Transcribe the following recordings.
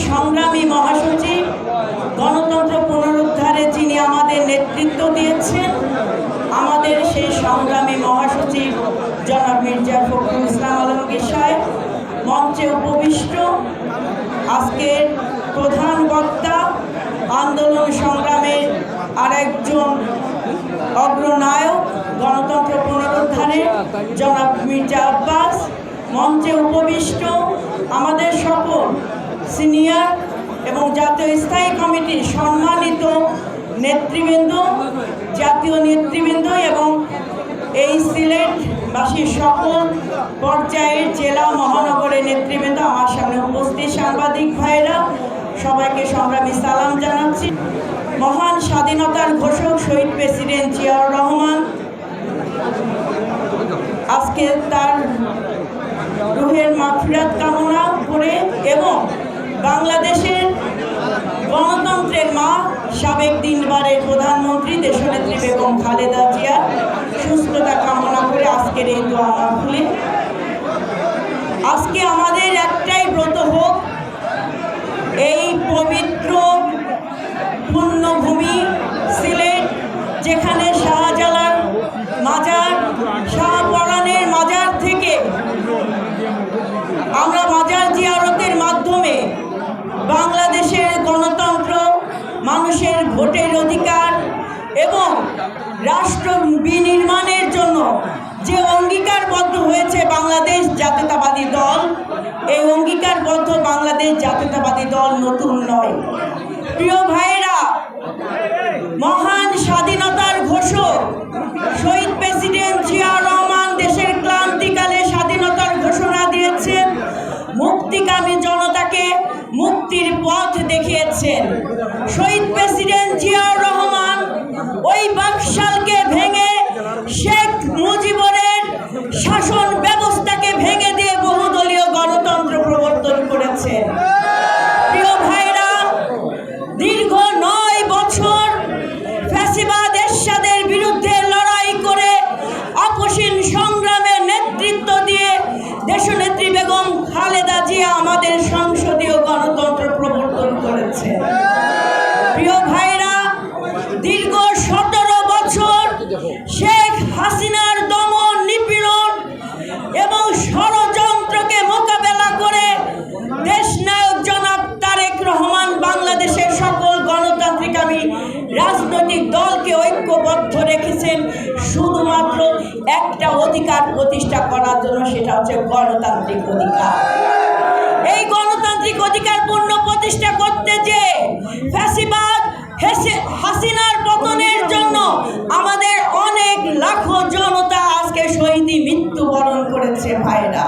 সংগ্রামী মহাসচিব, গণতন্ত্র পুনরুদ্ধারে যিনি আমাদের নেতৃত্ব দিয়েছেন, আমাদের সেই সংগ্রামী মহাসচিব জনাব মির্জা ফখরুল ইসলাম আলমগীর সাহেব মঞ্চে উপবিষ্ট, আজকের প্রধান বক্তা, আন্দোলন সংগ্রামের আরেকজন অগ্রনায়ক, গণতন্ত্র পুনরুদ্ধারে জনাব মির্জা আব্বাস, মঞ্চে উপবিষ্ট আমাদের সকল সিনিয়র এবং জাতীয় স্থায়ী কমিটির সম্মানিত নেতৃবৃন্দ, জাতীয় নেতৃবৃন্দ এবং এই সিলেটবাসীর সকল পর্যায়ের জেলা মহানগরের নেতৃবৃন্দ, আমার সামনে উপস্থিত সাংবাদিক ভাইরা, সবাইকে সংগ্রামী সালাম জানাচ্ছি। মহান স্বাধীনতার ঘোষক শহীদ প্রেসিডেন্ট জিয়াউর রহমান, আজকে তার রুহের মাগফিরাত কামনা করে এবং বাংলাদেশের গণতন্ত্রের মা, সাবেক 3 বারের প্রধানমন্ত্রী দেশনেত্রী বেগম খালেদা জিয়া সুস্থতা কামনা করে আজকের এই দোয়া মাহফিলে আজকে আমাদের একটাই ব্রত হোক, এই পবিত্র পুণ্যভূমি সিলেট, যেখানে শাহজালাল মাজার, শাহপরানের মাজার থেকে আমরা মাজার জিয়ারতের মাধ্যমে বাংলাদেশের গণতন্ত্র, মানুষের ভোটের অধিকার এবং রাষ্ট্র বিনির্মাণের জন্য যে অঙ্গীকারবদ্ধ হয়েছে বাংলাদেশ জাতীয়তাবাদী দল, এই অঙ্গীকারবদ্ধ বাংলাদেশ জাতীয়তাবাদী দল নতুন নয়। প্রিয় ভাইয়েরা, মহান স্বাধীনতার ঘোষক শহীদ প্রেসিডেন্ট জিয়াউর রহমান দেশের ক্লান্তিকালে স্বাধীনতার ঘোষণা দিয়েছেন, মুক্তিকামী জনতাকে মুক্তির পথ দেখিয়েছেন। শহীদ প্রেসিডেন্ট জিয়াউর রহমান ওই বাকশালকে ভেঙে শেখ মুজিবুরের শাসন ব্যবস্থাকে ভেঙে দিয়ে বহুদলীয় গণতন্ত্র প্রবর্তন করেছেন। প্রিয় ভাইরা, দীর্ঘ 9 বছর ফ্যাসিবাদ এরশাদের বিরুদ্ধে লড়াই করে আপসীন সংগ্রামের নেতৃত্ব দিয়ে দেশনেত্রী বেগম খালেদা জিয়া আমাদের সংসদীয় গণতন্ত্র প্রবর্তন করেছে। প্রিয় ভাইরা, দীর্ঘ 17 বছর শেখ হাসিনার দমন, নিপীড়ন এবং ষড়যন্ত্রকে মোকাবেলা করে দেশনায়ক জনাব তারেক রহমান বাংলাদেশের সকল গণতান্ত্রিকামী রাজনৈতিক দলকে ঐক্যবদ্ধ রেখেছেন শুধুমাত্র একটা অধিকার প্রতিষ্ঠা করার জন্য, সেটা হচ্ছে গণতান্ত্রিক অধিকার। এই গণতান্ত্রিক অধিকার পূর্ণ প্রতিষ্ঠা করতে যে ফ্যাসিবাদ হাসিনার পতনের জন্য আমাদের অনেক লাখো জনতা আজকে শহীদি মৃত্যুবরণ করেছে। ভাইরা,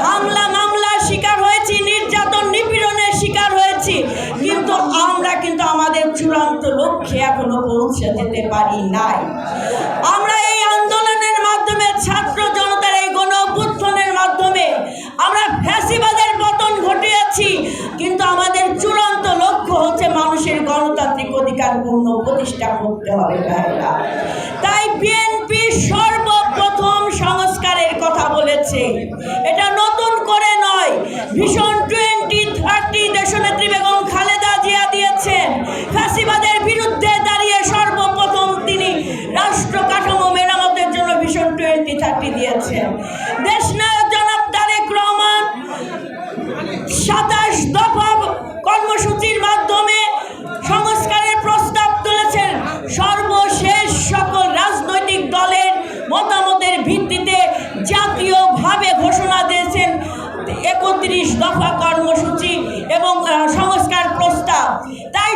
হামলা মামলার শিকার হয়েছি, নির্যাতন নিপীড়নের শিকার হয়েছি, কিন্তু আমরা আমাদের চূড়ান্ত লক্ষ্যে এখনো পৌঁছে যেতে পারি নাই। আমরা এই আন্দোলনের মাধ্যমে, ছাত্র জনতার এই গণ অভ্যুত্থানের মাধ্যমে আমরা ফ্যাসিবাদের পতন ঘটিয়েছি, কিন্তু আমাদের চূড়ান্ত লক্ষ্য হচ্ছে মানুষের গণতান্ত্রিক অধিকার পূর্ণ প্রতিষ্ঠা করতে হবে। ভাইরা, তাই বিএনপি সর্বপ্রথম সংস্কারের কথা বলেছে। এটা নতুন করে নয়, ভিশন 2030 দেশনেত্রী বেগম খালেদা জিয়া দিয়েছেন। ফ্যাসিবাদের বিরুদ্ধে দাঁড়িয়ে সর্বপ্রথম তিনি রাষ্ট্র কাঠামো মেরামতের জন্য ভিশন 2030 দিয়েছেন। দেশনায়ক জনাব তারেক রহমান 27 দফা কর্মসূচির মাধ্যমে সংস্কারের প্রস্তাব তুলেছেন। সর্বশেষ সকল রাজনৈতিক দলের মতামতের ভিত্তিতে জাতীয়ভাবে ঘোষণা দিয়েছেন 31 দফা কর্মসূচি এবং সংস্কার প্রস্তাব। তাই